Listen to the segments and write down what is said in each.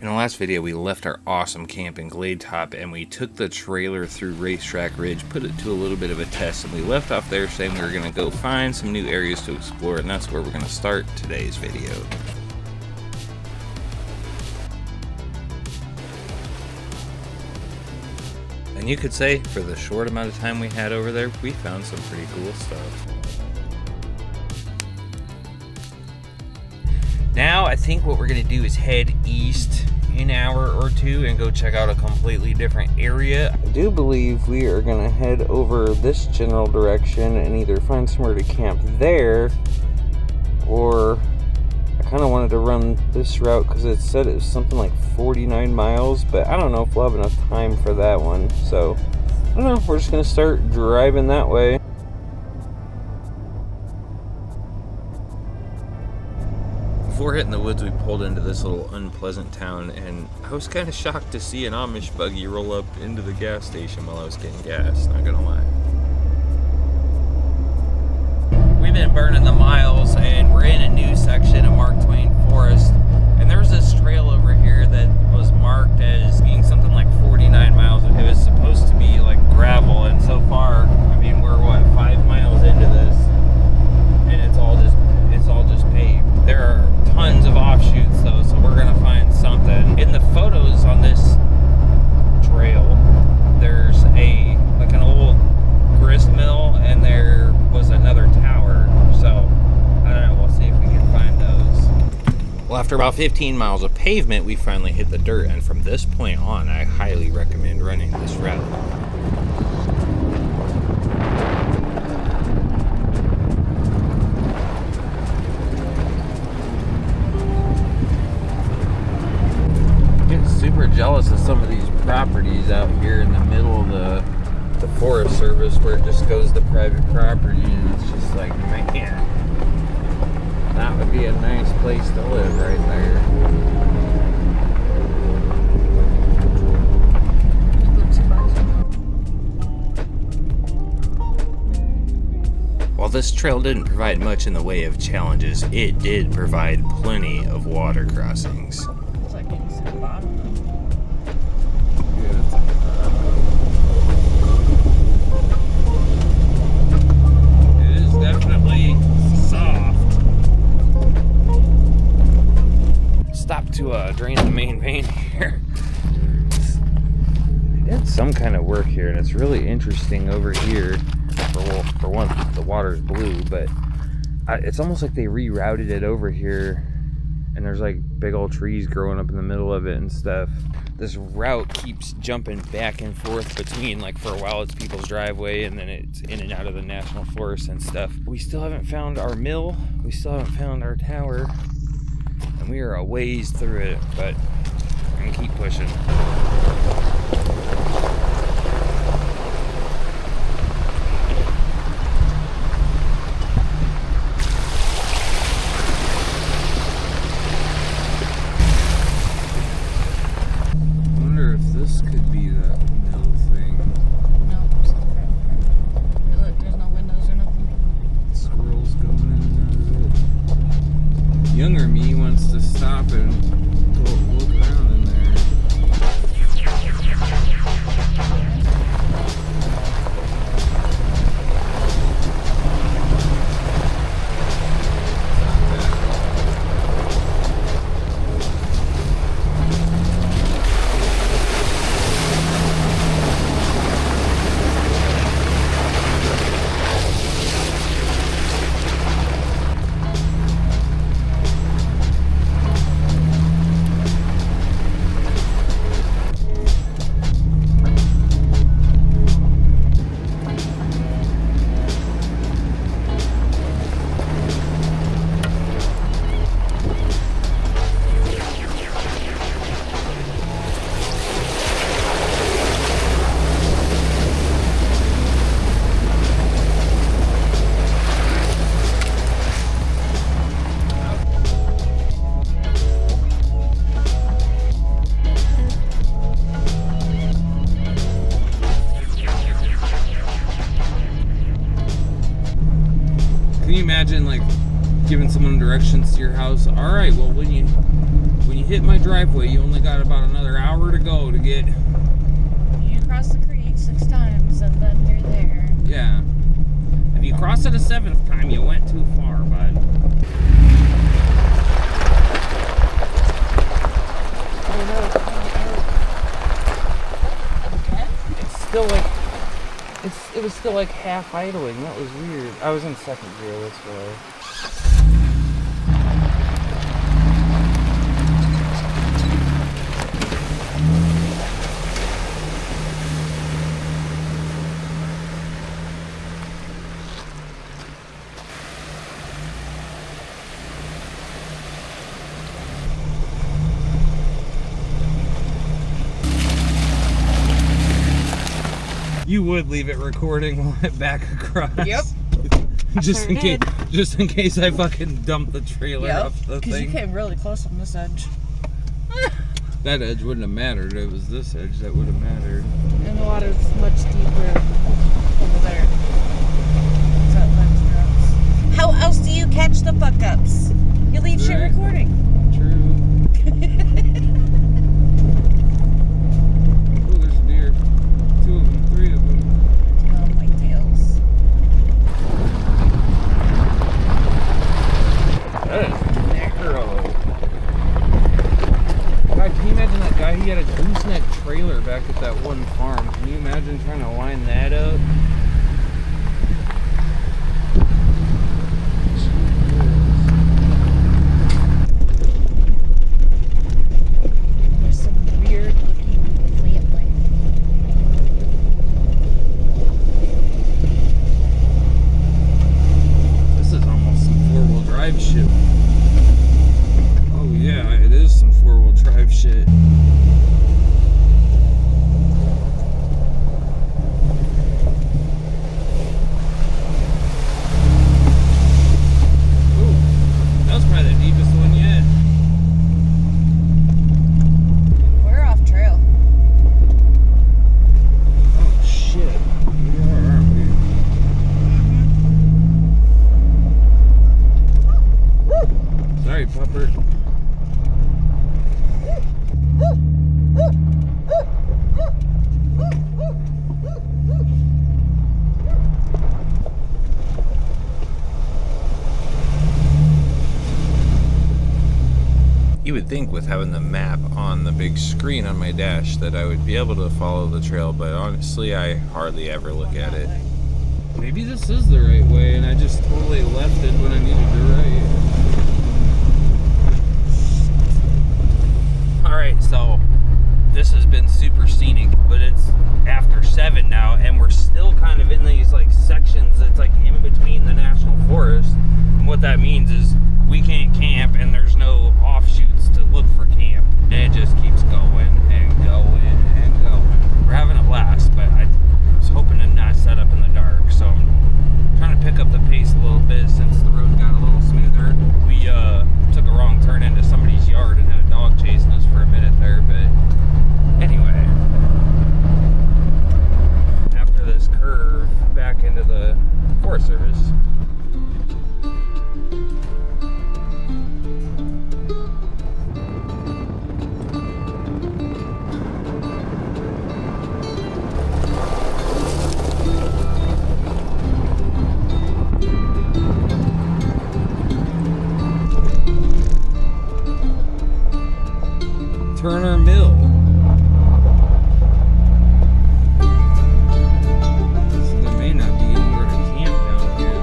In the last video, we left our awesome camp in Glade Top and we took the trailer through Racetrack Ridge, put it to a little bit of a test, and we left off there saying we were going to go find some new areas to explore, and that's where we're going to start today's video. And you could say, for the short amount of time we had over there, we found some pretty cool stuff. Now, I think what we're going to do is head east an hour or two and go check out a completely different area. I do believe we are going to head over this general direction and either find somewhere to camp there, or I kind of wanted to run this route because it said it was something like 49 miles, but I don't know if we'll have enough time for that one. So, I don't know, we're just going to start driving that way. Before hitting the woods, we pulled into this little unpleasant town, and I was kind of shocked to see an Amish buggy roll up into the gas station while I was getting gas, not gonna lie. We've been burning the miles, and we're in a new section of Mark Twain Forest, and there's this trail over here that was marked as being something like 49 miles. It was supposed to be like gravel, and so far, I mean, we're what, 5 miles into this, and it's all just paved. There are tons of offshoots though, so we're gonna find something. In the photos on this trail, there's an old grist mill, and there was another tower. So I don't know, we'll see if we can find those. Well, after about 15 miles of pavement, we finally hit the dirt, and from this point on, I highly recommend running this route. Super jealous of some of these properties out here in the middle of the Forest Service where it just goes to private property, and it's just like, man, that would be a nice place to live right there. While this trail didn't provide much in the way of challenges, it did provide plenty of water crossings. To drain the main vein here. They did some kind of work here, and it's really interesting over here. For one, the water's blue, but it's almost like they rerouted it over here, and there's like big old trees growing up in the middle of it and stuff. This route keeps jumping back and forth between, like, for a while it's people's driveway, and then it's in and out of the national forest and stuff. We still haven't found our mill, we still haven't found our tower, and we are a ways through it, but I'm gonna keep pushing. I wonder if this could be that mill thing. No, look, there's no windows or nothing. Squirrels going in and out of it. Younger me wants to stop and go look around in there. Can you imagine, like, giving someone directions to your house? All right, well, when you hit hit my driveway, you only got about another hour to go to get. You cross the creek 6 times and then you're there. Yeah. If you cross it a 7th time, you went too far, bud. It's still like, it was still like half idling. That was weird. I was in 2nd gear, that's why. You would leave it recording while I back across. Yep. just in case I fucking dump the trailer off the thing. Because you came really close on this edge. That edge wouldn't have mattered. It was this edge that would have mattered. And the water's much deeper over there. So that how else do you catch the fuck ups? You leave shit recording. True. Oh, there's a deer. 2 of them, 3 of them. Oh, my tails. That is narrow. God, can you imagine that guy? He had a gooseneck trailer back at that one farm. Can you imagine trying to line that up? There's some weird looking plant life. This is almost some 4-wheel drive shit. Oh yeah, it is some 4-wheel drive shit. Ooh, that was probably the deepest one yet. We're off trail. Oh shit, we are, aren't we? Sorry, pupper. You would think with having the map on the big screen on my dash that I would be able to follow the trail, but honestly I hardly ever look at it. Maybe this is the right way and I just totally left it when I needed to right. Alright, so this has been super scenic, but it's after 7 now and we're still kind of in these like sections that's like in between the national forest. And what that means is we can't camp and there's no offshoots to look for camp. And it just keeps going and going and going. We're having a blast, but I was hoping to not set up in the dark, so I'm trying to pick up the pace a little bit since the road got a little smoother. We took a wrong turn into somebody's yard and had a dog chasing us for a minute there, but anyway, after this curve back into the Forest Service. Turner Mill. So there may not be anywhere to camp down here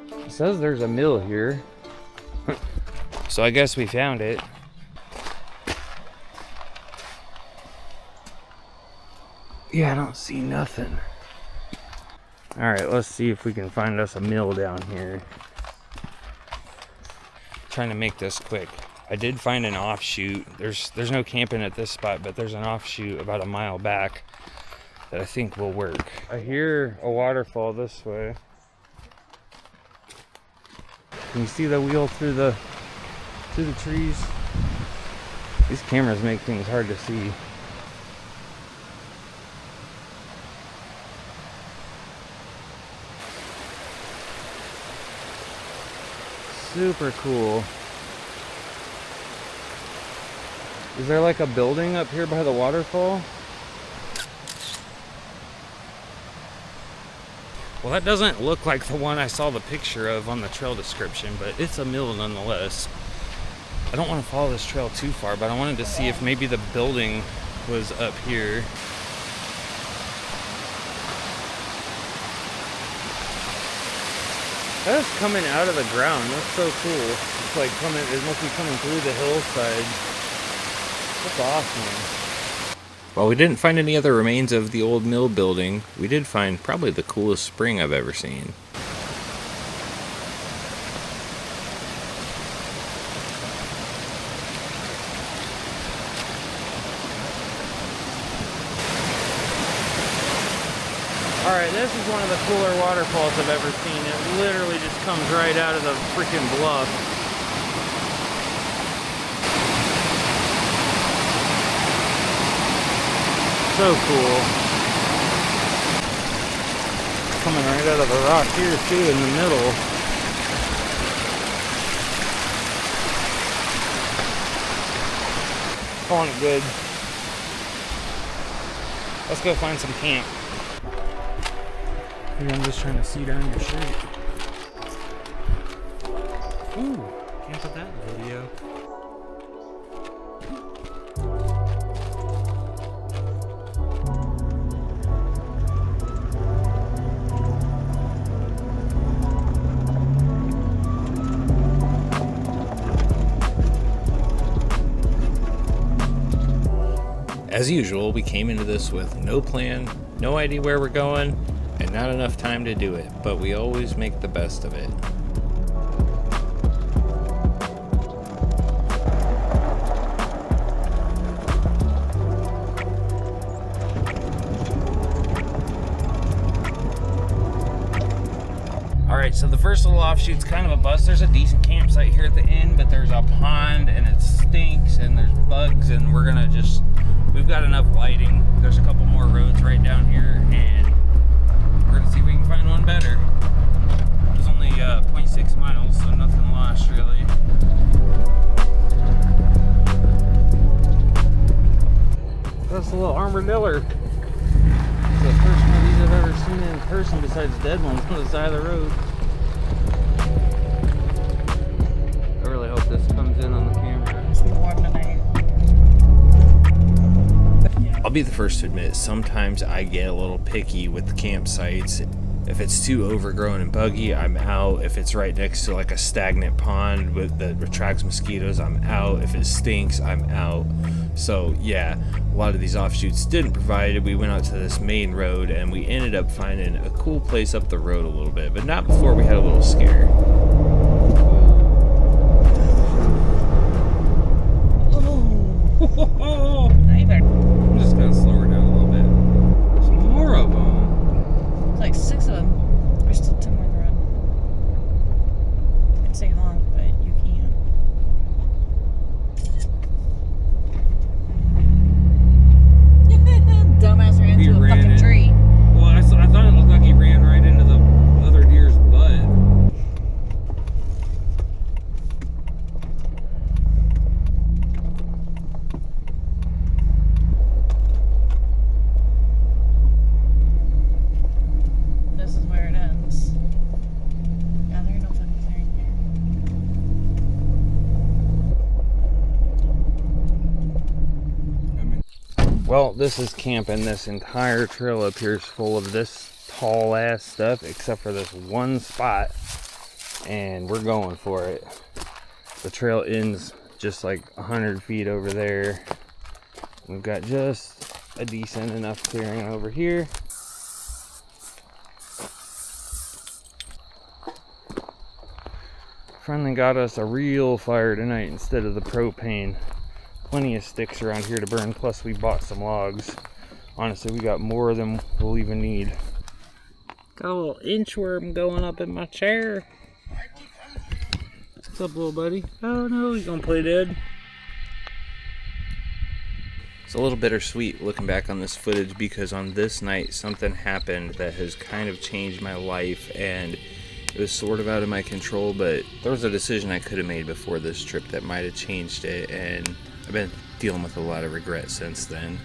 though. It says there's a mill here. So I guess we found it. Yeah, I don't see nothing. Alright, let's see if we can find us a mill down here. Trying to make this quick. I did find an offshoot. There's no camping at this spot, but there's an offshoot about a mile back that I think will work. I hear a waterfall this way. Can you see the wheel through the trees? These cameras make things hard to see. Super cool. Is there like a building up here by the waterfall? Well, that doesn't look like the one I saw the picture of on the trail description, but it's a mill nonetheless. I don't want to follow this trail too far, but I wanted to see if maybe the building was up here. That's coming out of the ground. That's so cool. It's like coming, it must be coming through the hillside. That's awesome. While we didn't find any other remains of the old mill building, we did find probably the coolest spring I've ever seen. Alright, this is one of the cooler waterfalls I've ever seen. It literally just comes right out of the freaking bluff. So cool. Coming right out of the rock here too in the middle. Calling it good. Let's go find some camp. Maybe I'm just trying to see down your shirt. Ooh, can't put that in the video. As usual, we came into this with no plan, no idea where we're going, and not enough time to do it, but we always make the best of it. Alright, so the first little offshoot's kind of a bust. There's a decent campsite here at the end, but there's a pond and it stinks and there's bugs, and we've got enough lighting. There's a couple more roads right down here, and we're gonna see if we can find one better. It was only 0.6 miles, so nothing lost really. That's a little armadillo. It's the first one of these I've ever seen in person besides dead ones on the side of the road. I really hope this comes in on the camera. It's warm tonight. I'll be the first to admit, sometimes I get a little picky with the campsites. If it's too overgrown and buggy, I'm out. If it's right next to like a stagnant pond that attracts mosquitoes, I'm out. If it stinks, I'm out. So yeah, a lot of these offshoots didn't provide it. We went out to this main road and we ended up finding a cool place up the road a little bit, but not before we had a little scare. Oh, I'm just gonna slow her down a little bit. There's more of them. it's like 6 of them. There's still 2 more on the road. It's taking long, but you can't. Dumbass ran into a fucking tree. Well, I thought it looked like he ran right into the other deer's butt. This is where it ends. Yeah, there are no fucking thing here. Well, this is camp, and this entire trail up here is full of this tall ass stuff except for this one spot, and we're going for it. The trail ends just like 100 feet over there. We've got just a decent enough clearing over here. Finally got us a real fire tonight instead of the propane. Plenty of sticks around here to burn, plus we bought some logs. Honestly, we got more than we'll even need. Got a little inchworm going up in my chair. What's up, little buddy? Oh no, he's gonna play dead. It's a little bittersweet looking back on this footage because on this night something happened that has kind of changed my life, and it was sort of out of my control, but there was a decision I could have made before this trip that might have changed it, and I've been dealing with a lot of regret since then.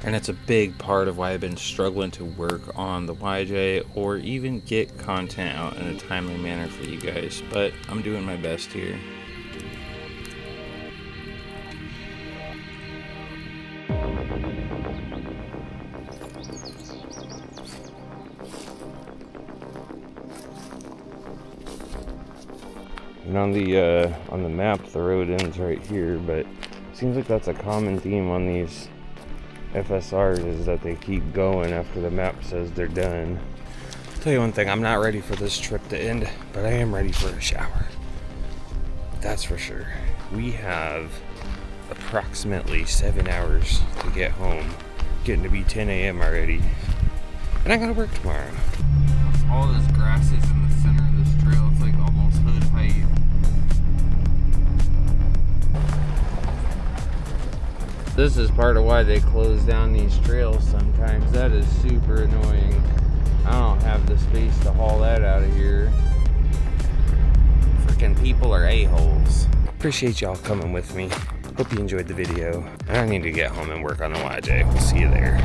And it's a big part of why I've been struggling to work on the YJ or even get content out in a timely manner for you guys, but I'm doing my best here. And on the map, the road ends right here, but it seems like that's a common theme on these FSRs, is that they keep going after the map says they're done. I'll tell you one thing, I'm not ready for this trip to end, but I am ready for a shower. That's for sure. We have approximately 7 hours to get home. Getting to be 10 a.m. already. And I gotta work tomorrow. All this grass is in the center of this trail. It's like almost hood height. This is part of why they close down these trails sometimes. That is super annoying. I don't have the space to haul that out of here. Freaking people are a-holes. Appreciate y'all coming with me. Hope you enjoyed the video. And I need to get home and work on the YJ. We'll see you there.